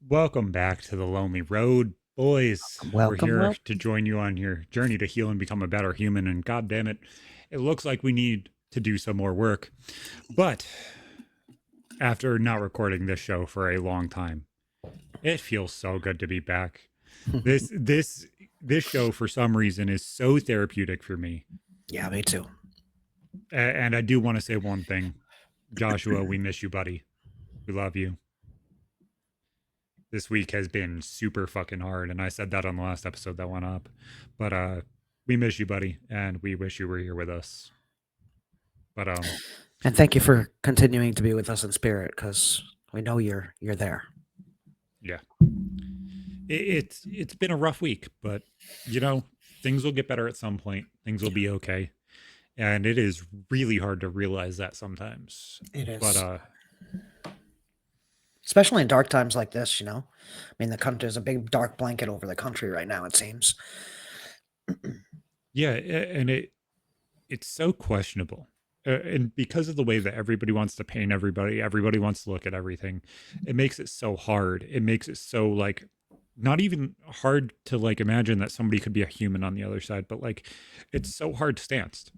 Welcome back to the Lonely Road, boys. We're Welcome, here well. to join you on your journey to heal and become a better human. And God damn it, it looks like we need to do some more work. But after not recording this show for a long time, it feels so good to be back. This this this show for some reason is so therapeutic for me. Yeah, me too. And I do want to say one thing. Joshua, we miss you, buddy. We love you. This week has been super fucking hard, and I said that on the last episode that went up. But we miss you, buddy, and we wish you were here with us. But And thank you for continuing to be with us in spirit, because we know you're there. yeah, it's been a rough week, but you know things will get better at some point. Things will be okay, and it is really hard to realize that sometimes. It But is, especially in dark times like this. I mean, the country is a big dark blanket over the country right now. It seems. yeah, and it's so questionable. And because of the way that everybody wants to paint everybody, everybody wants to look at everything, it makes it so hard. It makes it so like not even hard to like imagine that somebody could be a human on the other side, but like it's so hard stanced.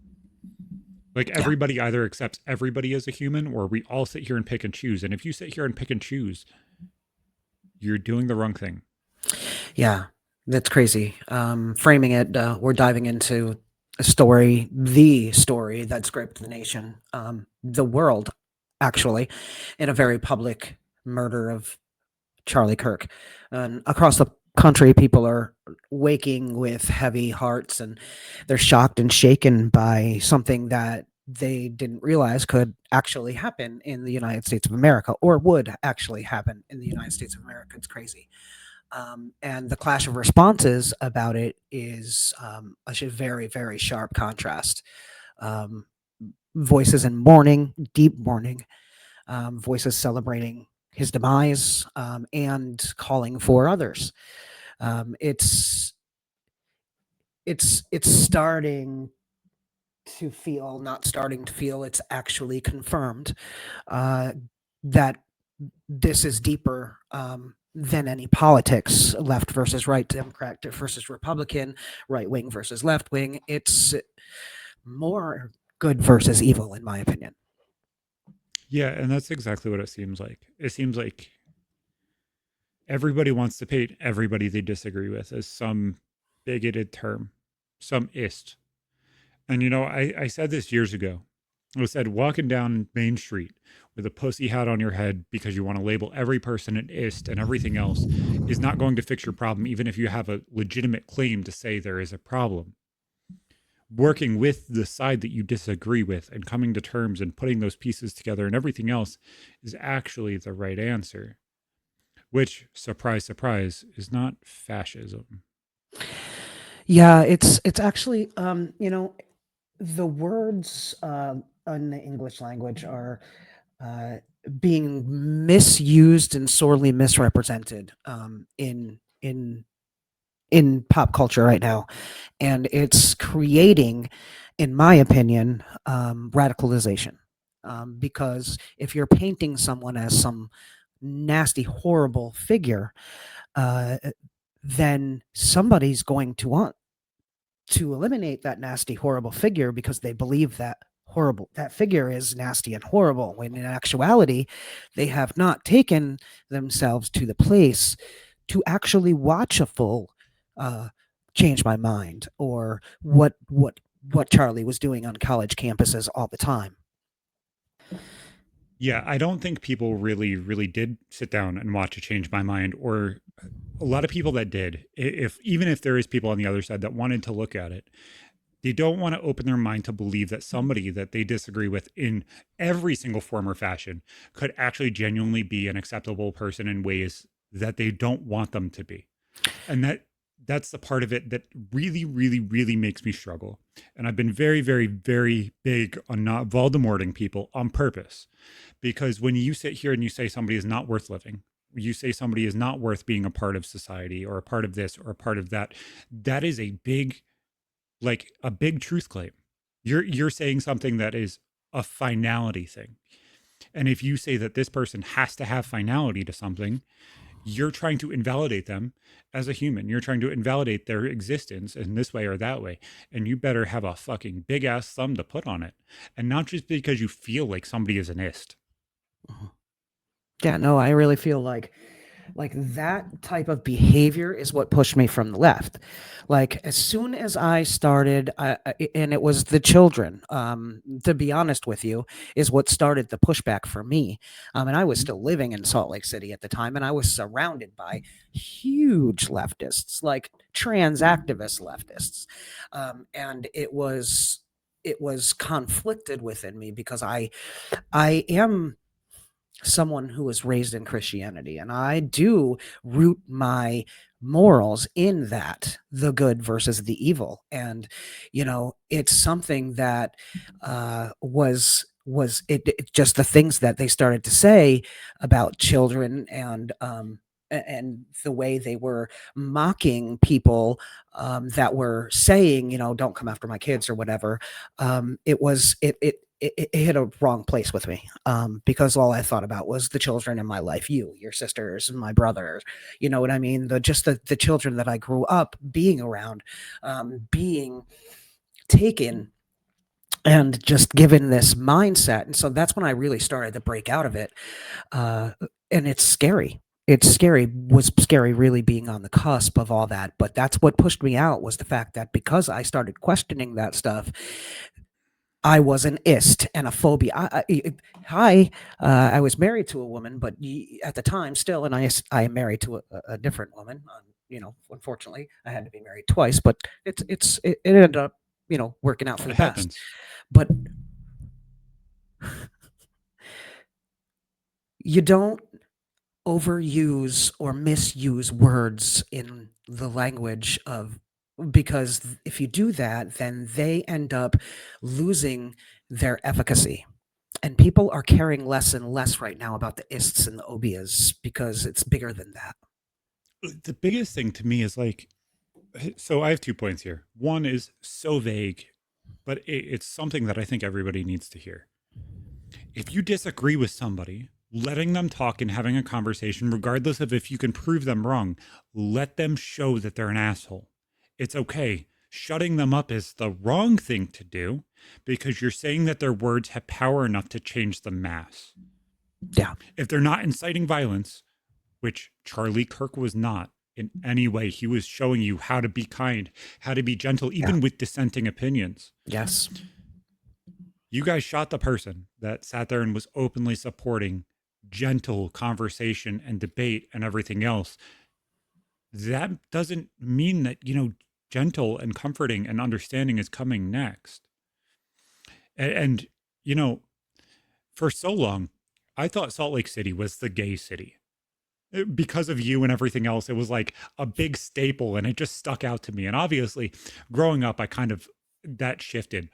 Like Yeah, everybody either accepts everybody as a human or we all sit here and pick and choose. And if you sit here and pick and choose, you're doing the wrong thing. yeah, that's crazy. Framing it, we're diving into a story, the story that scraped the nation, the world, actually, in a very public murder of Charlie Kirk. And across the country, people are waking with heavy hearts and they're shocked and shaken by something that they didn't realize could actually happen in the United States of America or would actually happen in the United States of America. It's crazy. And the clash of responses about it is a very, very sharp contrast. Um, Voices in mourning, deep mourning, voices celebrating his demise, and calling for others. Um, it's it's starting to feel, not starting to feel. It's actually confirmed uh, that this is deeper. Than any politics, left versus right, Democrat versus Republican, right wing versus left wing. It's more good versus evil, in my opinion. Yeah, and that's exactly what it seems like. It seems like everybody wants to paint everybody they disagree with as some bigoted term, some ist. And you know, I said this years ago. I said walking down Main Street with a pussy hat on your head because you want to label every person an ist and everything else is not going to fix your problem, even if you have a legitimate claim to say there is a problem. Working with the side that you disagree with and coming to terms and putting those pieces together and everything else is actually the right answer, which, surprise, surprise, is not fascism. Yeah, it's actually the words in the English language are uh, being misused and sorely misrepresented in pop culture right now, and it's creating, in my opinion, radicalization. Because if you're painting someone as some nasty, horrible figure, uh, then somebody's going to want to eliminate that nasty, horrible figure because they believe that figure is nasty and horrible, when in actuality they have not taken themselves to the place to actually watch a full uh, Change My Mind, or what Charlie was doing on college campuses all the time. Yeah, I don't think people really, really did sit down and watch to change my mind, or a lot of people that did. If even if there is people on the other side that wanted to look at it, they don't want to open their mind to believe that somebody that they disagree with in every single form or fashion could actually genuinely be an acceptable person in ways that they don't want them to be. And that's the part of it that really, really, really makes me struggle. And I've been very, very, very big on not Voldemorting people on purpose. Because when you sit here and you say somebody is not worth living, you say somebody is not worth being a part of society or a part of this or a part of that, that is a big, like a big truth claim. You're saying something that is a finality thing. And if you say that this person has to have finality to something, you're trying to invalidate them as a human. You're trying to invalidate their existence in this way or that way. And you better have a fucking big ass thumb to put on it. And not just because you feel like somebody is an ist. Mhm. Yeah, no, I really feel like that type of behavior is what pushed me from the left. Like as soon as I started, and it was the children, to be honest with you, is what started the pushback for me. And I was Mhm. still living in Salt Lake City at the time, and I was surrounded by huge leftists, like trans activist leftists, and it was conflicted within me because I am someone who was raised in Christianity, and I do root my morals in that, the good versus the evil. And it's something that was just the things that they started to say about children, and the way they were mocking people, that were saying, don't come after my kids or whatever. It hit a wrong place with me, because all I thought about was the children in my life, you, your sisters, and my brothers. You know what I mean? The children that I grew up being around, being taken and just given this mindset. And so that's when I really started to break out of it. Uh, and it's scary. It's scary, was scary really being on the cusp of all that. But that's what pushed me out, was the fact that because I started questioning that stuff, I was an ist and a phobia. Hi, I was married to a woman, but at the time still, and I am married to a different woman. Unfortunately, I had to be married twice, but it ended up, working out for It the best. happens. But you don't overuse or misuse words in the language of, because if you do that, then they end up losing their efficacy. And people are caring less and less right now about the ists and the obias because it's bigger than that. The biggest thing to me is like, so I have 2 points here. One is so vague, but it's something that I think everybody needs to hear. If you disagree with somebody, letting them talk and having a conversation, regardless of if you can prove them wrong, let them show that they're an asshole. It's okay. Shutting them up is the wrong thing to do because you're saying that their words have power enough to change the mass. Yeah. If they're not inciting violence, which Charlie Kirk was not in any way, he was showing you how to be kind, how to be gentle, Yeah. even with dissenting opinions. Yes. You guys shot the person that sat there and was openly supporting gentle conversation and debate and everything else. That doesn't mean that, gentle and comforting and understanding is coming next. And you know, for so long, I thought Salt Lake City was the gay city. Because of you and everything else, it was like a big staple and it just stuck out to me. And obviously, growing up, I kind of that shifted.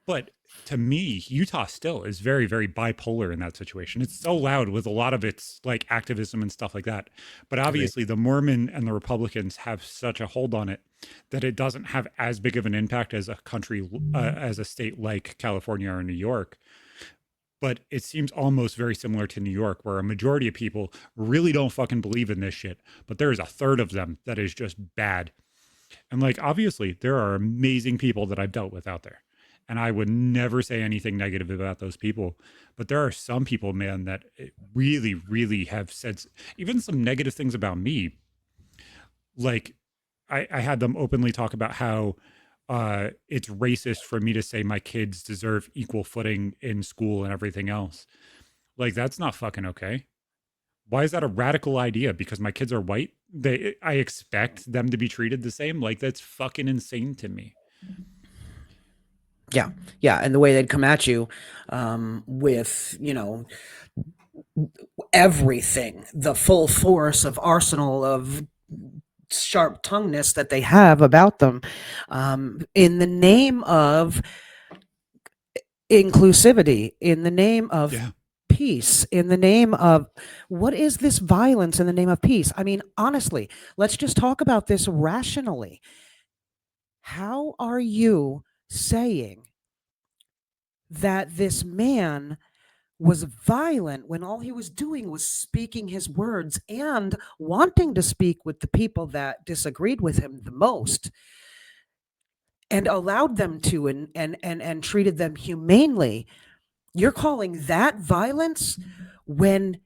But to me, Utah still is very, very bipolar in that situation. It's so loud with a lot of its like activism and stuff like that. But Agreed. obviously, the Mormon and the Republicans have such a hold on it that it doesn't have as big of an impact as a country, as a state like California or New York. But it seems almost very similar to New York, where a majority of people really don't fucking believe in this shit. But there is a third of them that is just bad. And like, obviously, there are amazing people that I've dealt with out there. And I would never say anything negative about those people. But there are some people, man, that really, really have said even some negative things about me. Like, I had them openly talk about how it's racist for me to say my kids deserve equal footing in school and everything else. Like, that's not fucking okay. Why is that a radical idea? Because my kids are white? I expect them to be treated the same? Like, that's fucking insane to me. Yeah. Yeah. And the way they'd come at you, with, everything, the full force of arsenal of sharp tongueness that they have about them, in the name of inclusivity, in the name of Yeah. peace, in the name of, what is this violence in the name of peace? I mean, honestly, let's just talk about this rationally. How are you saying that this man was violent when all he was doing was speaking his words and wanting to speak with the people that disagreed with him the most, and allowed them to, and treated them humanely. You're calling that violence when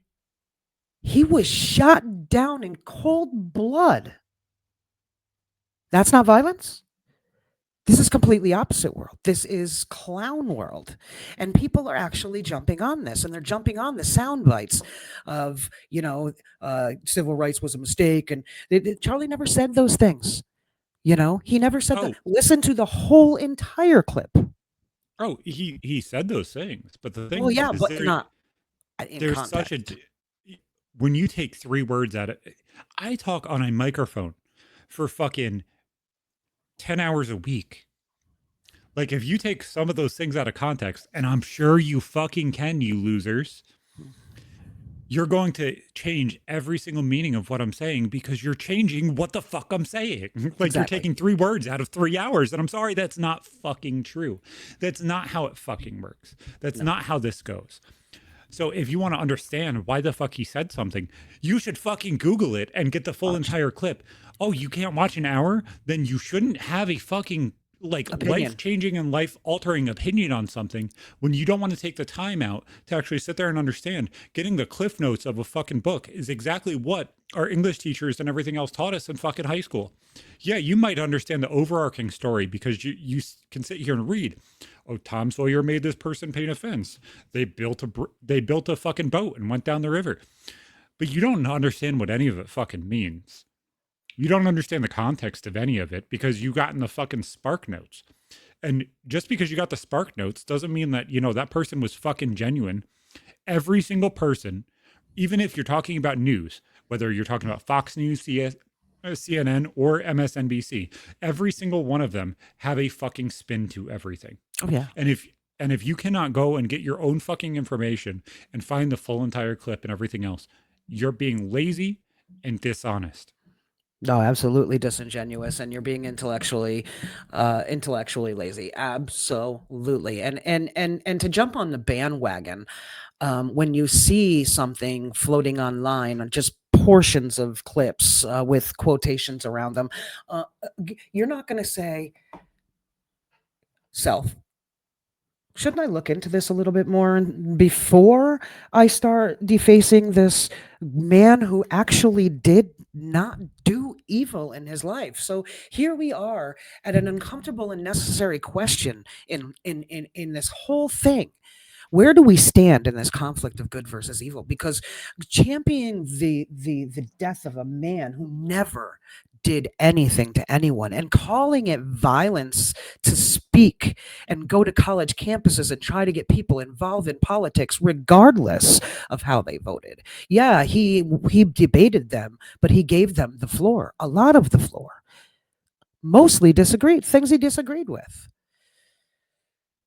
he was shot down in cold blood? That's not violence? This is completely opposite world. This is clown world. And people are actually jumping on this, and they're jumping on the sound bites of, civil rights was a mistake. And Charlie never said those things. He never said that. Oh, Listen to the whole entire clip. oh, he said those things, but the Well, thing yeah, is, but not in there's such a context. when you take 3 words out of I talk on a microphone for fucking 10 hours a week. Like, if you take some of those things out of context, and I'm sure you fucking can, you losers, you're going to change every single meaning of what I'm saying because you're changing what the fuck I'm saying. Like, you're Exactly. taking 3 words out of 3 hours, and I'm sorry, that's not fucking true. That's not how it fucking works. That's No. not how this goes. So if you want to understand why the fuck he said something, you should fucking Google it and get the full Watch. entire clip. Oh, you can't watch an hour? Then you shouldn't have a fucking Opinion. life-changing and life-altering opinion on something when you don't want to take the time out to actually sit there and understand. Getting the cliff notes of a fucking book is exactly what our English teachers and everything else taught us in fucking high school. Yeah, you might understand the overarching story because you can sit here and read. Oh, Tom Sawyer made this person paint a fence. They built a fucking boat and went down the river. But you don't understand what any of it fucking means. You don't understand the context of any of it because you got in the fucking Spark Notes. And just because you got the Spark Notes doesn't mean that, that person was fucking genuine. Every single person, even if you're talking about news, whether you're talking about Fox News, CNN, or MSNBC, every single one of them have a fucking spin to everything. Oh, yeah. And if you cannot go and get your own fucking information and find the full entire clip and everything else, you're being lazy and dishonest. No, absolutely disingenuous, and you're being intellectually lazy. Absolutely. And to jump on the bandwagon, when you see something floating online, or just portions of clips with quotations around them, you're not going to say, self, shouldn't I look into this a little bit more before I start defacing this man who actually did not do evil in his life? So here we are at an uncomfortable and necessary question in this whole thing. Where do we stand in this conflict of good versus evil? Because championing the death of a man who never did anything to anyone, and calling it violence to speak and go to college campuses and try to get people involved in politics regardless of how they voted. Yeah, he debated them, but he gave them the floor, a lot of the floor. Mostly disagreed, things he disagreed with.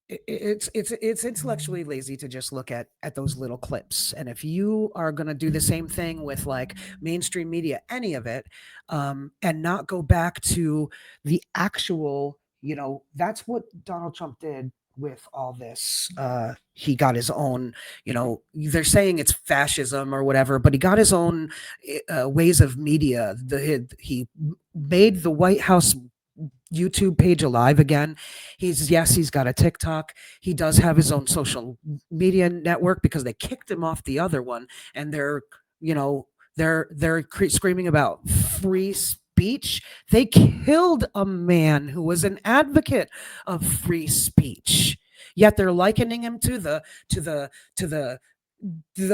It's intellectually lazy to just look at those little clips. And if you are going to do the same thing with like mainstream media, any of it, and not go back to the actual, that's what Donald Trump did with all this. He got his own, they're saying it's fascism or whatever, but he got his own ways of media. He made the White House YouTube page alive again. He's got a TikTok. He does have his own social media network because they kicked him off the other one, and they're screaming about free speech. They killed a man who was an advocate of free speech. Yet they're likening him to the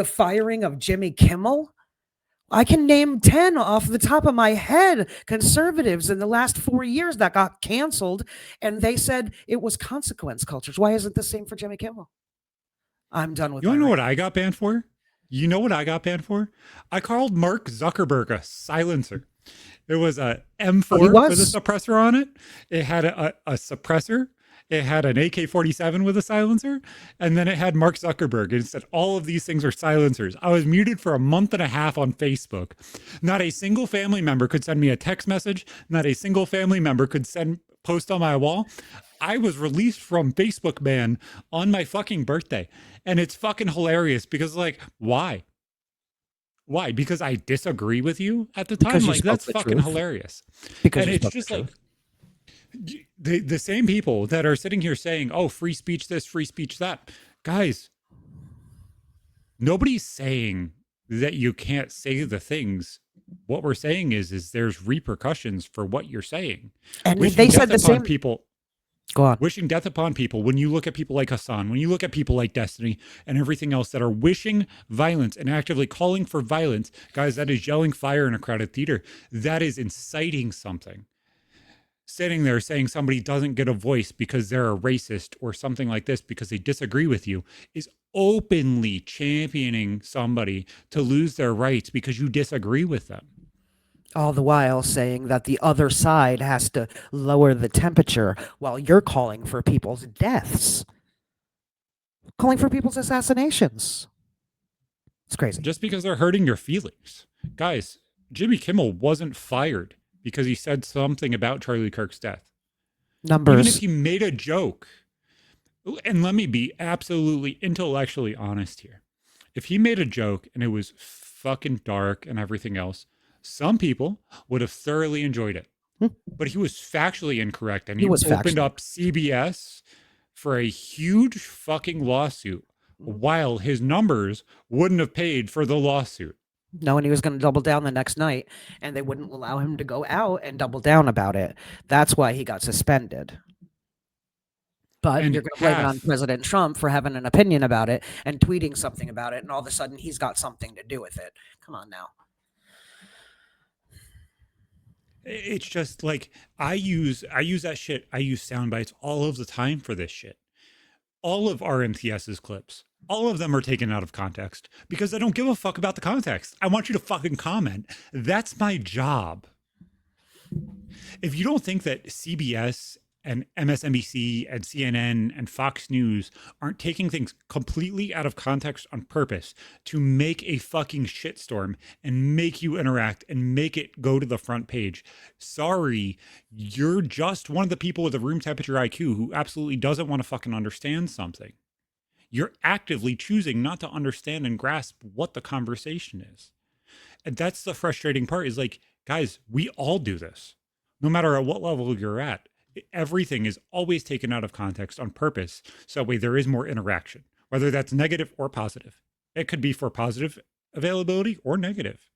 firing of Jimmy Kimmel. I can name 10 off the top of my head, conservatives in the last 4 years that got canceled, and they said it was consequence cultures. Why isn't the same for Jimmy Kimmel? I'm done with You my want to know what rant. I got banned for? You know what I got banned for? I called Mark Zuckerberg a silencer. It was a M4 He with a was. suppressor on it. It had a suppressor. It had an AK-47 with a silencer, and then it had Mark Zuckerberg, and it said all of these things are silencers. I was muted for a month and a half on Facebook. Not a single family member could send me a text message. Not a single family member could post on my wall. I was released from Facebook ban on my fucking birthday. And it's fucking hilarious because, like, why? Why? Because I disagree with you at the time? Because you Like, spoke that's the fucking truth. hilarious. Because And you it's spoke the just like, truth. the same people that are sitting here saying, oh, free speech this, free speech that. Guys, nobody's saying that you can't say the things. What we're saying is there's repercussions for what you're saying. And they Wishing death said the upon same. people, Go on. wishing death upon people, when you look at people like Hassan, when you look at people like Destiny and everything else that are wishing violence and actively calling for violence, guys, that is yelling fire in a crowded theater. That is inciting something. Sitting there saying somebody doesn't get a voice because they're a racist or something like this because they disagree with you is openly championing somebody to lose their rights because you disagree with them. All the while saying that the other side has to lower the temperature while you're calling for people's deaths, calling for people's assassinations. It's crazy. Just because they're hurting your feelings. Guys, Jimmy Kimmel wasn't fired because he said something about Charlie Kirk's death. Even if Numbers. he made a joke, and let me be absolutely intellectually honest here. If he made a joke and it was fucking dark and everything else, some people would have thoroughly enjoyed it. Hmm. But he was factually incorrect and He he was opened factually. up CBS for a huge fucking lawsuit while his numbers wouldn't have paid for the lawsuit. Knowing he was going to double down the next night, and they wouldn't allow him to go out and double down about it. That's why he got suspended. But And you're going to blame it on half, President Trump for having an opinion about it and tweeting something about it, and all of a sudden he's got something to do with it. Come on now. it's just like I use that shit. I use sound bites all of the time for this shit. All of RMTS's clips, all of them are taken out of context because I don't give a fuck about the context. I want you to fucking comment. That's my job. If you don't think that CBS and MSNBC and CNN and Fox News aren't taking things completely out of context on purpose to make a fucking shitstorm and make you interact and make it go to the front page, sorry, you're just one of the people with a room temperature IQ who absolutely doesn't want to fucking understand something. You're actively choosing not to understand and grasp what the conversation is. And that's the frustrating part is like, guys, we all do this. No matter at what level you're at, everything is always taken out of context on purpose. So that way there is more interaction, whether that's negative or positive. It could be for positive availability or negative.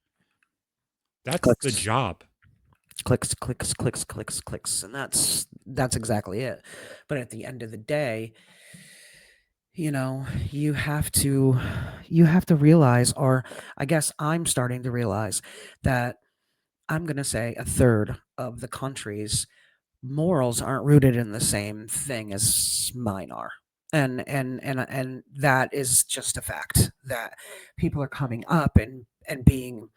That's the Clicks, job. clicks, clicks, clicks, clicks, clicks, and that's exactly it. But at the end of the day, you know, you have to realize, or I guess I'm starting to realize that I'm going to say a third of the country's morals aren't rooted in the same thing as mine are. And that is just a fact that people are coming up and being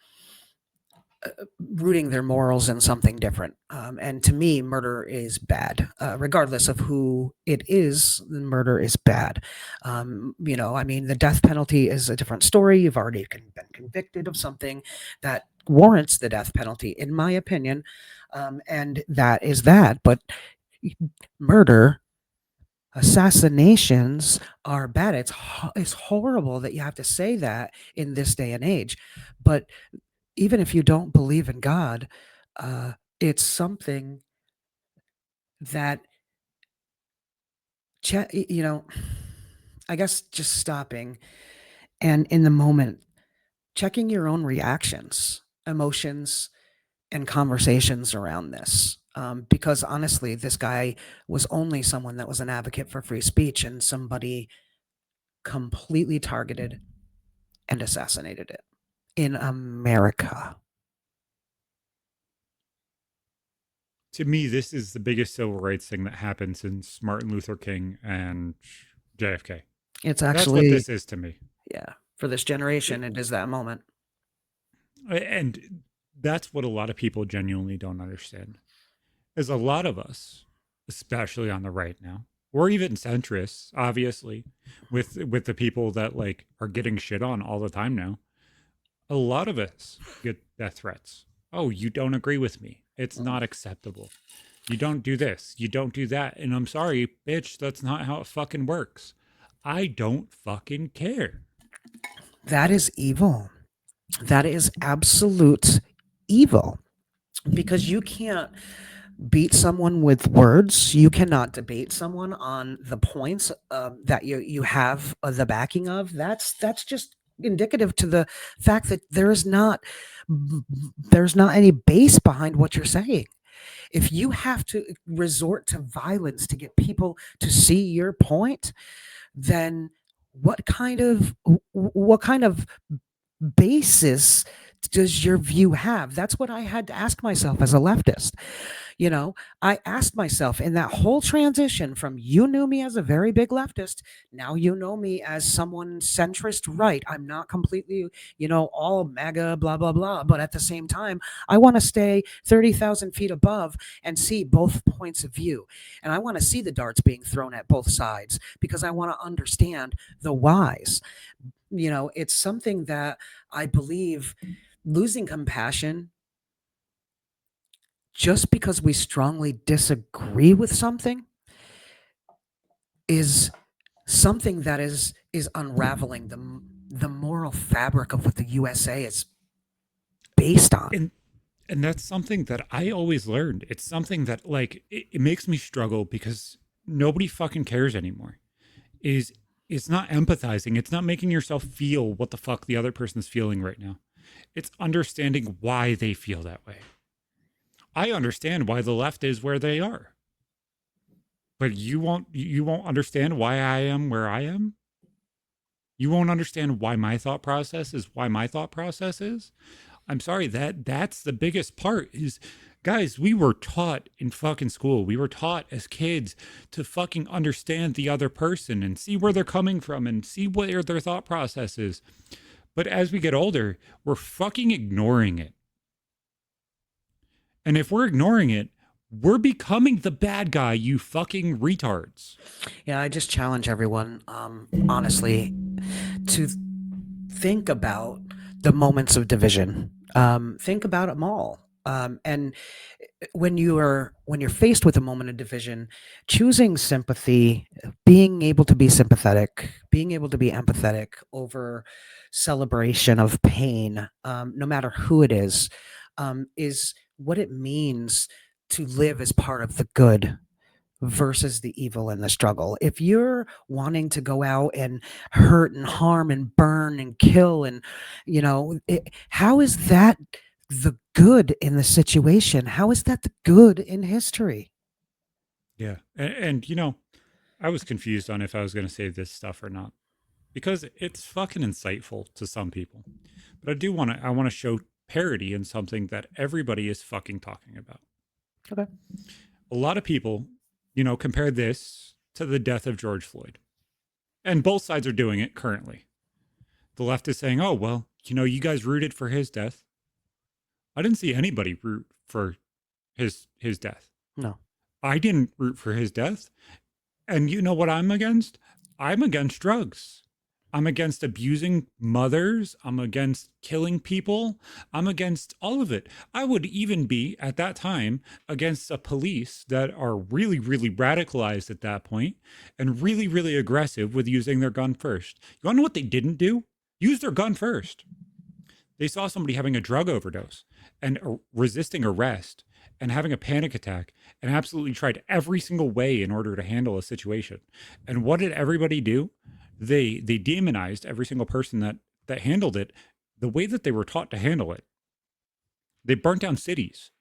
rooting their morals in something different. And to me, murder is bad, regardless of who it is. Murder is bad. I mean, the death penalty is a different story. You've already been convicted of something that warrants the death penalty, in my opinion, and that is that. But murder, assassinations are bad. It's horrible that you have to say that in this day and age, but even if you don't believe in God, it's something that, you know, I guess just stopping and in the moment, checking your own reactions, emotions, and conversations around this. Because honestly, this guy was only someone that was an advocate for free speech, and somebody completely targeted and assassinated it in America. To me, this is the biggest civil rights thing that happened since Martin Luther King and JFK. It's That's what actually, this is to me. yeah, for this generation, it is that moment. And that's what a lot of people genuinely don't understand. Is a lot of us, especially on the right now, or even centrists, obviously, with the people that like are getting shit on all the time now. A lot of us get death threats. Oh, you don't agree with me. It's Mm. not acceptable. You don't do this. You don't do that. And I'm sorry, bitch, that's not how it fucking works. I don't fucking care. That is evil. That is absolute evil, because you can't beat someone with words. You cannot debate someone on the points that you have the backing of. That's just indicative to the fact that there's not any base behind what you're saying. If you have to resort to violence to get people to see your point, then what kind of basis does your view have? That's what I had to ask myself as a leftist. You know, I asked myself in that whole transition from, you knew me as a very big leftist, now you know me as someone centrist right. I'm not completely, all MAGA, blah, blah, blah. But at the same time, I want to stay 30,000 feet above and see both points of view. And I want to see the darts being thrown at both sides because I want to understand the whys. It's something that I believe losing compassion just because we strongly disagree with something is something that is unraveling the moral fabric of what the USA is based on. And that's something that I always learned. It's something that like it makes me struggle because nobody fucking cares anymore. Is it's not empathizing. It's not making yourself feel what the fuck the other person's feeling right now. It's understanding why they feel that way. I understand why the left is where they are. But you won't understand why I am where I am? You won't understand why my thought process is why my thought process is? I'm sorry, that's the biggest part is, guys, we were taught in fucking school. We were taught as kids to fucking understand the other person and see where they're coming from and see what their thought process is. But as we get older, we're fucking ignoring it. And if we're ignoring it, we're becoming the bad guy, you fucking retards. Yeah, I just challenge everyone, honestly, to think about the moments of division. Think about them all. And when you're faced with a moment of division, choosing sympathy, being able to be sympathetic, being able to be empathetic over celebration of pain, no matter who it is what it means to live as part of the good versus the evil in the struggle. If you're wanting to go out and hurt and harm and burn and kill and how is that the good in the situation? How is that the good in history? Yeah. And I was confused on if I was going to say this stuff or not because it's fucking insightful to some people. But I want to show parody in something that everybody is fucking talking about. Okay. A lot of people, compare this to the death of George Floyd. And both sides are doing it currently. The left is saying, oh, well, you guys rooted for his death. I didn't see anybody root for his death. No. I didn't root for his death. And you know what I'm against? I'm against drugs. I'm against abusing mothers. I'm against killing people. I'm against all of it. I would even be, at that time, against the police that are really, really radicalized at that point and really, really aggressive with using their gun first. You want to know what they didn't do? Use their gun first. They saw somebody having a drug overdose and resisting arrest and having a panic attack and absolutely tried every single way in order to handle a situation. And what did everybody do? They demonized every single person that handled it the way that they were taught to handle it. They burnt down cities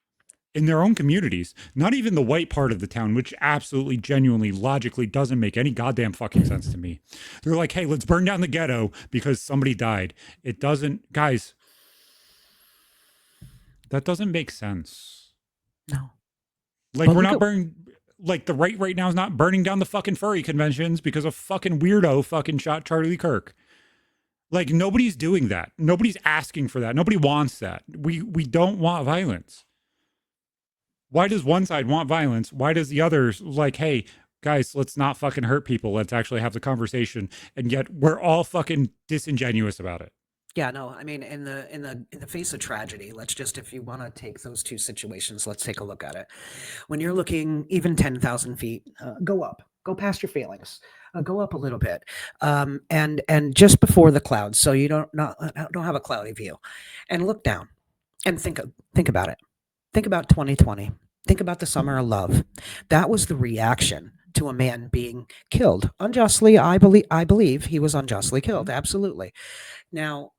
in their own communities, not even the white part of the town, which absolutely, genuinely, logically doesn't make any goddamn fucking sense to me. They're like, hey, let's burn down the ghetto because somebody died. It doesn't, guys, that doesn't make sense. No. Like, But we're look not at- burning, like, the right now is not burning down the fucking furry conventions because a fucking weirdo fucking shot Charlie Kirk. Like, nobody's doing that. Nobody's asking for that. Nobody wants that. We don't want violence. Why does one side want violence? Why does the others like, hey, guys, let's not fucking hurt people. Let's actually have the conversation. And yet we're all fucking disingenuous about it. Yeah, no, I mean, in the face of tragedy, let's just, if you want to take those two situations, let's take a look at it. When you're looking even 10,000 feet, go up, go past your feelings, go up a little bit, and just before the clouds, so you don't have a cloudy view, and look down and think about it. Think about 2020. Think about the summer of love. That was the reaction to a man being killed unjustly. I believe he was unjustly killed. Mhm. Absolutely. Now,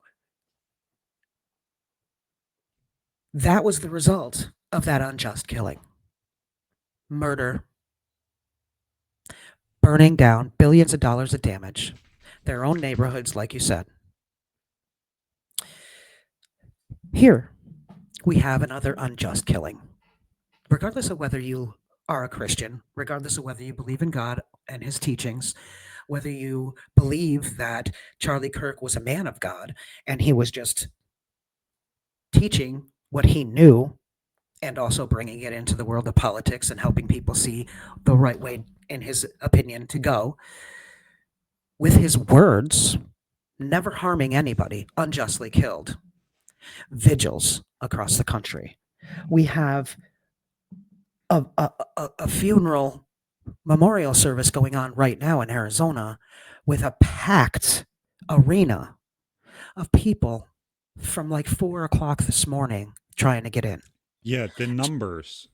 that was the result of that unjust killing. Murder, burning down billions of dollars of damage, their own neighborhoods, like you said. Here, we have another unjust killing. Regardless of whether you are a Christian, regardless of whether you believe in God and his teachings, whether you believe that Charlie Kirk was a man of God and he was just teaching what he knew and also bringing it into the world of politics and helping people see the right way, in his opinion, to go, with his words, never harming anybody, unjustly killed, vigils across the country. We have a funeral memorial service going on right now in Arizona with a packed arena of people from like 4 o'clock this morning trying to get in. Yeah, the numbers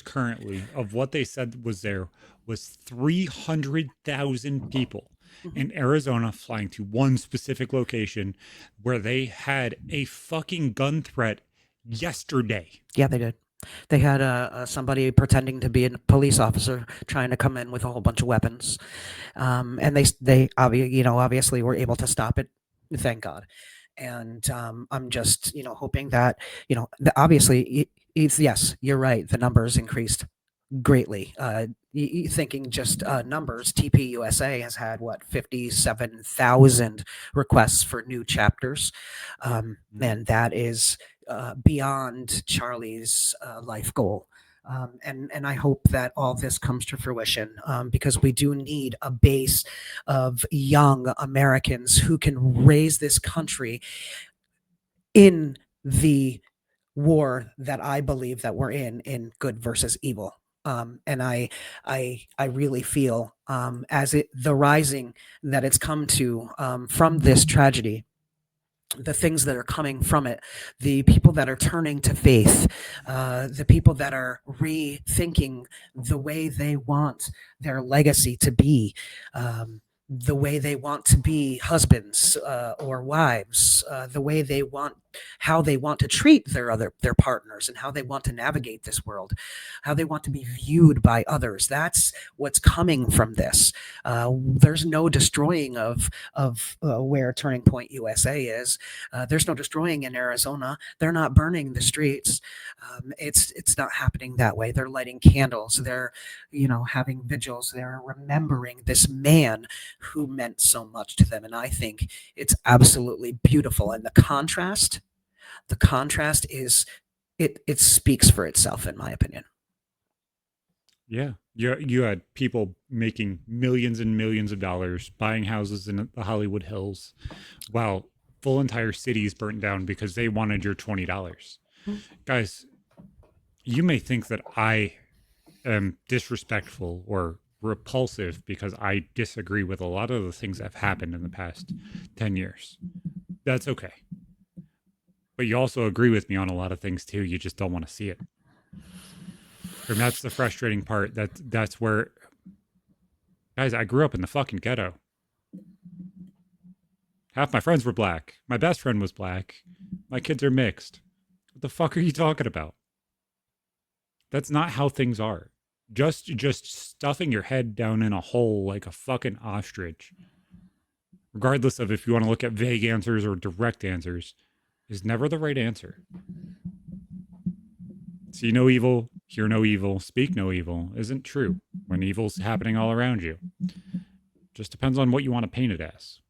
currently of what they said was there was 300,000 people Mhm. in Arizona flying to one specific location where they had a fucking gun threat yesterday. Yeah, they did. They had somebody pretending to be a police officer trying to come in with a whole bunch of weapons, and obviously were able to stop it. Thank God. And I'm just hoping that obviously it's, yes, you're right. The numbers increased greatly. Thinking just numbers, TPUSA has had what 57,000 requests for new chapters, Mhm. and that is beyond Charlie's life goal. And I hope that all this comes to fruition, because we do need a base of young Americans who can raise this country in the war that I believe that we're in good versus evil. And I really feel, as the rising that it's come to, from this tragedy, the things that are coming from it, the people that are turning to faith, the people that are rethinking the way they want their legacy to be, the way they want to be husbands or wives, the way they want, how they want to treat their partners, and how they want to navigate this world, how they want to be viewed by others. That's what's coming from this. There's no destroying of where Turning Point USA is. There's no destroying in Arizona. They're not burning the streets. It's not happening that way. They're lighting candles. They're having vigils. They're remembering this man who meant so much to them. And I think it's absolutely beautiful. And the contrast is, it speaks for itself, in my opinion. Yeah. You had people making millions and millions of dollars buying houses in the Hollywood Hills while full entire cities burnt down because they wanted your $20. Guys, you may think that I am disrespectful or repulsive because I disagree with a lot of the things that have happened in the past 10 years. That's okay. But you also agree with me on a lot of things too. You just don't want to see it. And that's the frustrating part. That's where, guys, I grew up in the fucking ghetto. Half my friends were black. My best friend was black. My kids are mixed. What the fuck are you talking about? That's not how things are. Just stuffing your head down in a hole like a fucking ostrich, regardless of if you want to look at vague answers or direct answers, is never the right answer. See no evil, hear no evil, speak no evil isn't true when evil's happening all around you. Just depends on what you want to paint it as.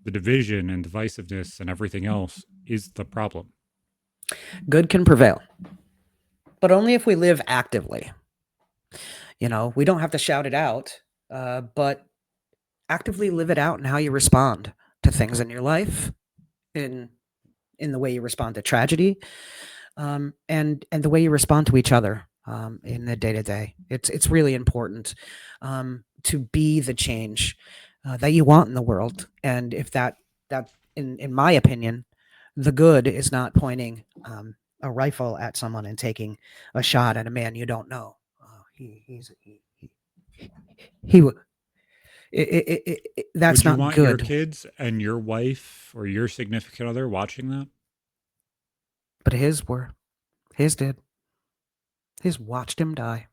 The division and divisiveness and everything else is the problem. Good can prevail, but only if we live actively. We don't have to shout it out, but actively live it out in how you respond. to things in your life, in in the way you respond to tragedy, and the way you respond to each other, in the day to day. It's really important, to be the change, that you want in the world. And if that in my opinion, the good is not pointing, a rifle at someone and taking a shot at a man you don't know. He w- that's Would you not want your good. kids and your wife or your significant other watching that? But his did. His watched him die,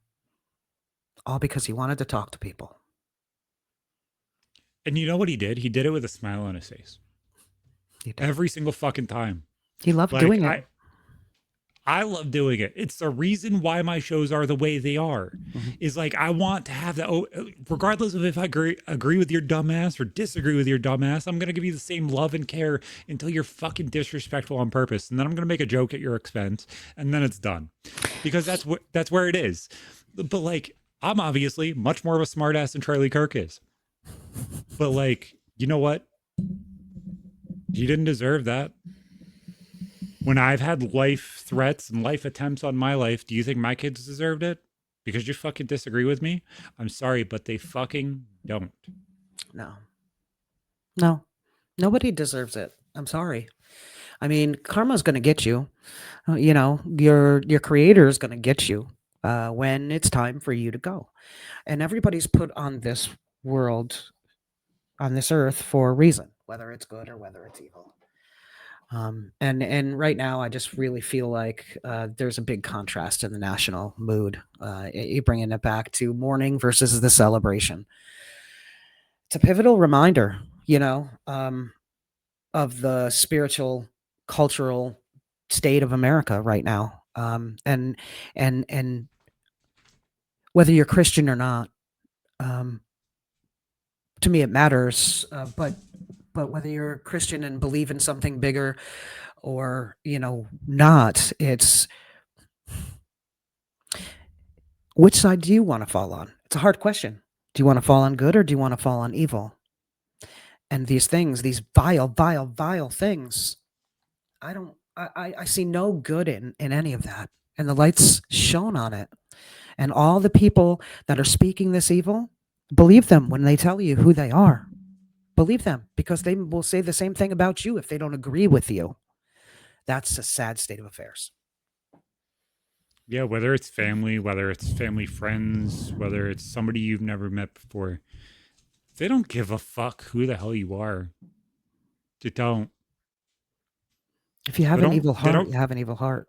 all because he wanted to talk to people. And you know what he did? He did it with a smile on his face He did. every single fucking time. He loved Like doing it. I love doing it. It's the reason why my shows are the way they are. Mhm. Is like I want to have that. Oh, regardless of if I agree with your dumbass or disagree with your dumbass, I'm gonna give you the same love and care until you're fucking disrespectful on purpose, and then I'm gonna make a joke at your expense, and then it's done, because that's where it is. But like, I'm obviously much more of a smartass than Charlie Kirk is. But like, you know what? He didn't deserve that. When I've had life threats and life attempts on my life, do you think my kids deserved it? Because you fucking disagree with me? I'm sorry, but they fucking don't. No, no, nobody deserves it. I'm sorry. I mean, karma's going to get you. Your creator is going to get you, when it's time for you to go. And everybody's put on this world, on this earth, for a reason, whether it's good or whether it's evil. And right now, I just really feel like, there's a big contrast in the national mood. You bringing it back to mourning versus the celebration. It's a pivotal reminder, of the spiritual, cultural state of America right now. And whether you're Christian or not, um, to me it matters. But whether you're Christian and believe in something bigger, or not, it's which side do you want to fall on? It's a hard question. Do you want to fall on good, or do you want to fall on evil? And these things, these vile, vile, vile things, I don't. I see no good in any of that. And the light's shone on it. And all the people that are speaking this evil, believe them when they tell you who they are. Believe them, because they will say the same thing about you if they don't agree with you. That's a sad state of affairs. Yeah, whether it's family friends, whether it's somebody you've never met before, they don't give a fuck who the hell you are. They don't. If you They have an don't. evil They heart, don't. you have an evil heart.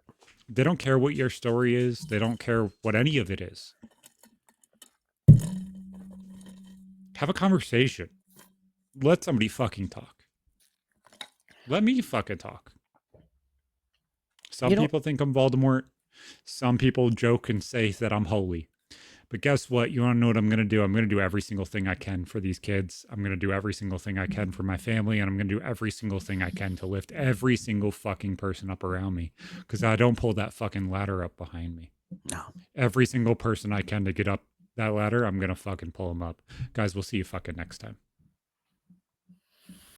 They don't care what your story is. They don't care what any of it is. Have a conversation. Let somebody fucking talk. Let me fucking talk. Some You know, people think I'm Voldemort. Some people joke and say that I'm holy. But guess what? You want to know what I'm going to do? I'm going to do every single thing I can for these kids. I'm going to do every single thing I can for my family. And I'm going to do every single thing I can to lift every single fucking person up around me. Because I don't pull that fucking ladder up behind me. no. Every single person I can to get up that ladder, I'm going to fucking pull them up. Guys, we'll see you fucking next time.